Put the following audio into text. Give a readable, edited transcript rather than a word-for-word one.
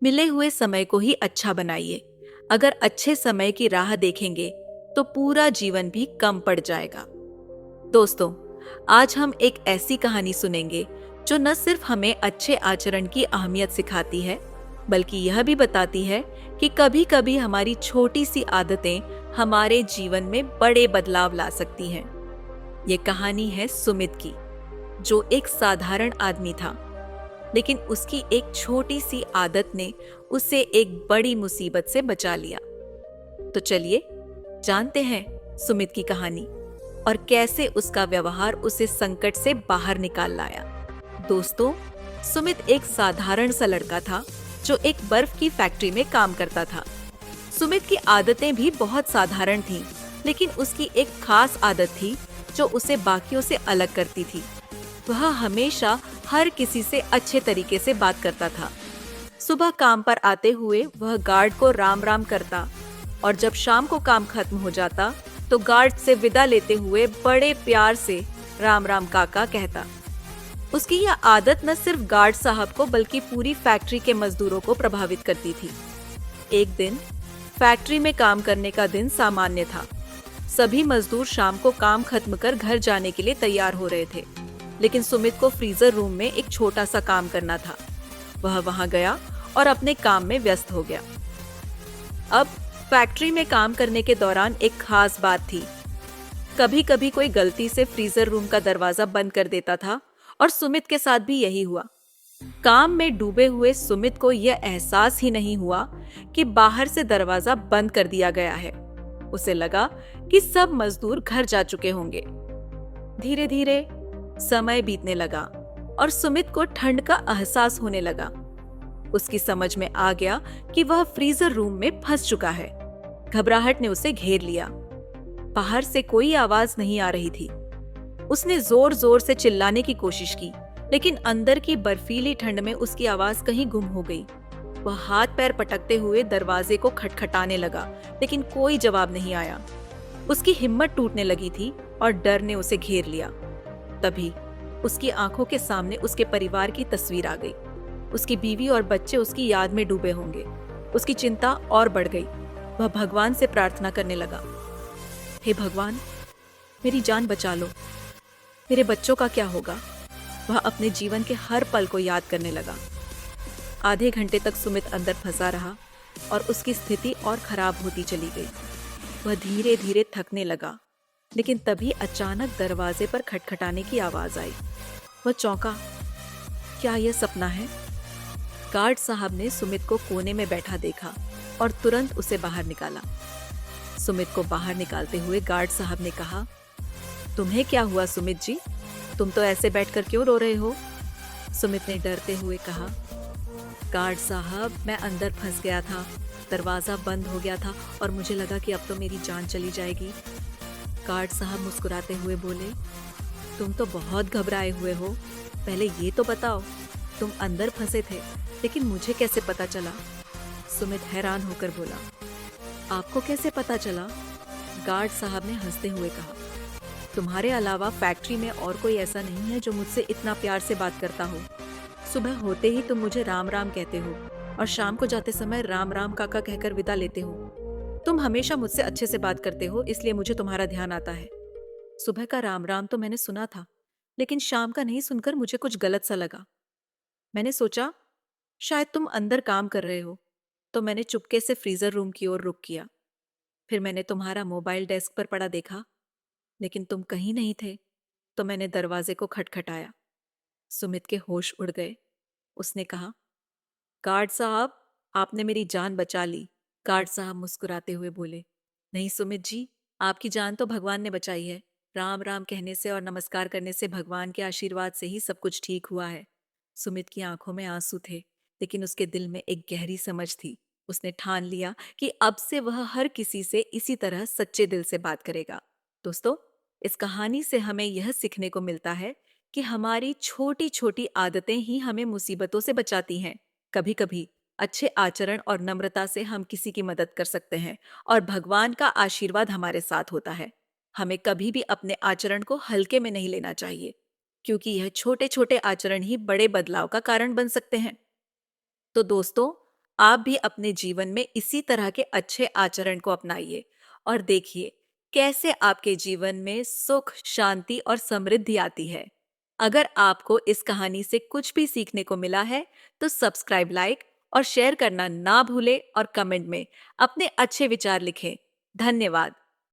मिले हुए समय को ही अच्छा बनाइए। अगर अच्छे समय की राह देखेंगे तो पूरा जीवन भी कम पड़ जाएगा। दोस्तों, आज हम एक ऐसी कहानी सुनेंगे जो न सिर्फ हमें अच्छे आचरण की अहमियत सिखाती है, बल्कि यह भी बताती है कि कभी-कभी हमारी छोटी सी आदतें हमारे जीवन में बड़े बदलाव ला सकती हैं। ये कहानी है सुमित की, जो एक साधारण आदमी था, लेकिन उसकी एक छोटी सी आदत ने उसे एक बड़ी मुसीबत से बचा लिया। तो चलिए जानते हैं सुमित की कहानी और कैसे उसका व्यवहार उसे संकट से बाहर निकाल लाया। दोस्तों, सुमित एक साधारण सा लड़का था जो एक बर्फ की फैक्ट्री में काम करता था। सुमित की आदतें भी बहुत साधारण थीं, लेकिन उसकी एक खास आदत थी जो उसे बाकियों से अलग करती थी। वह हमेशा हर किसी से अच्छे तरीके से बात करता था। सुबह काम पर आते हुए वह गार्ड को राम राम करता और जब शाम को काम खत्म हो जाता तो गार्ड से विदा लेते हुए बड़े प्यार से राम राम काका कहता। उसकी यह आदत न सिर्फ गार्ड साहब को बल्कि पूरी फैक्ट्री के मजदूरों को प्रभावित करती थी। एक दिन फैक्ट्री में काम करने का दिन सामान्य था। सभी मजदूर शाम को काम खत्म कर घर जाने के लिए तैयार हो रहे थे, लेकिन सुमित को फ्रीजर रूम में एक छोटा सा काम करना था। वह वहां गया और अपने काम में व्यस्त हो गया। अब फैक्ट्री में काम करने के दौरान एक खास बात थी। कभी कभी कोई गलती से फ्रीजर रूम का दरवाजा बंद कर देता था और सुमित के साथ भी यही हुआ। काम में डूबे हुए सुमित को यह एहसास ही नहीं हुआ कि बाहर से दरवाजा बंद कर दिया गया है। उसे लगा कि सब मजदूर घर जा चुके होंगे। धीरे धीरे समय बीतने लगा और सुमित को ठंड का एहसास होने लगा। उसकी समझ में आ गया कि वह फ्रीजर रूम में फंस चुका है। घबराहट ने उसे घेर लिया। बाहर से कोई आवाज नहीं आ रही थी। उसने जोर जोर से चिल्लाने की कोशिश की, लेकिन अंदर की बर्फीली ठंड में उसकी आवाज कहीं गुम हो गई। वह हाथ पैर पटकते हुए दरवाजे को खटखटाने लगा, लेकिन कोई जवाब नहीं आया। उसकी हिम्मत टूटने लगी थी और डर ने उसे घेर लिया। तभी उसकी आंखों के सामने उसके परिवार की तस्वीर आ गई। उसकी बीवी और बच्चे उसकी याद में डूबे होंगे। उसकी चिंता और बढ़ गई। वह भगवान से प्रार्थना करने लगा, हे भगवान, मेरी जान बचा लो। मेरे बच्चों का क्या होगा? वह अपने जीवन के हर पल को याद करने लगा। आधे घंटे तक सुमित अंदर फंसा रहा और उसकी स्थिति और खराब होती चली गई। वह धीरे धीरे थकने लगा, लेकिन तभी अचानक दरवाजे पर खटखटाने की आवाज आई। वह चौंका, क्या यह सपना है? गार्ड साहब ने सुमित को कोने में बैठा देखा और तुरंत उसे बाहर निकाला। सुमित को बाहर निकालते हुए गार्ड साहब ने कहा, तुम्हें क्या हुआ सुमित जी? तुम तो ऐसे बैठकर क्यों रो रहे हो? सुमित ने डरते हुए कहा, गार्ड साहब, मैं अंदर फंस गया था। दरवाजा बंद हो गया था और मुझे लगा कि अब तो मेरी जान चली जाएगी। गार्ड साहब मुस्कुराते हुए बोले, तुम तो बहुत घबराए हुए हो। पहले ये तो बताओ, तुम अंदर फंसे थे, लेकिन मुझे कैसे पता चला? सुमित हैरान होकर बोला, आपको कैसे पता चला? गार्ड साहब ने हंसते हुए कहा, तुम्हारे अलावा फैक्ट्री में और कोई ऐसा नहीं है जो मुझसे इतना प्यार से बात करता हो। सुबह होते ही तुम मुझे राम राम कहते हो और शाम को जाते समय राम राम काका कहकर विदा लेते हो। तुम हमेशा मुझसे अच्छे से बात करते हो, इसलिए मुझे तुम्हारा ध्यान आता है। सुबह का राम राम तो मैंने सुना था, लेकिन शाम का नहीं सुनकर मुझे कुछ गलत सा लगा। मैंने सोचा शायद तुम अंदर काम कर रहे हो, तो मैंने चुपके से फ्रीजर रूम की ओर रुख किया। फिर मैंने तुम्हारा मोबाइल डेस्क पर पड़ा देखा, लेकिन तुम कहीं नहीं थे, तो मैंने दरवाजे को खटखटाया। सुमित के होश उड़ गए। उसने कहा, गार्ड साहब, आपने मेरी जान बचा ली। गार्ड साहब मुस्कुराते हुए बोले, नहीं सुमित जी, आपकी जान तो भगवान ने बचाई है। राम राम कहने से और नमस्कार करने से भगवान के आशीर्वाद से ही सब कुछ ठीक हुआ है। सुमित की आंखों में आंसू थे, लेकिन उसके दिल में एक गहरी समझ थी। उसने ठान लिया कि अब से वह हर किसी से इसी तरह सच्चे दिल से बात करेगा। दोस्तों, इस कहानी से हमें यह सीखने को मिलता है कि हमारी छोटी छोटी आदतें ही हमें मुसीबतों से बचाती हैं। कभी कभी अच्छे आचरण और नम्रता से हम किसी की मदद कर सकते हैं और भगवान का आशीर्वाद हमारे साथ होता है। हमें कभी भी अपने आचरण को हल्के में नहीं लेना चाहिए, क्योंकि यह छोटे छोटे आचरण ही बड़े बदलाव का कारण बन सकते हैं। तो दोस्तों, आप भी अपने जीवन में इसी तरह के अच्छे आचरण को अपनाइए और देखिए कैसे आपके जीवन में सुख, शांति और समृद्धि आती है। अगर आपको इस कहानी से कुछ भी सीखने को मिला है, तो सब्सक्राइब, लाइक और शेयर करना ना भूलें और कमेंट में अपने अच्छे विचार लिखें। धन्यवाद।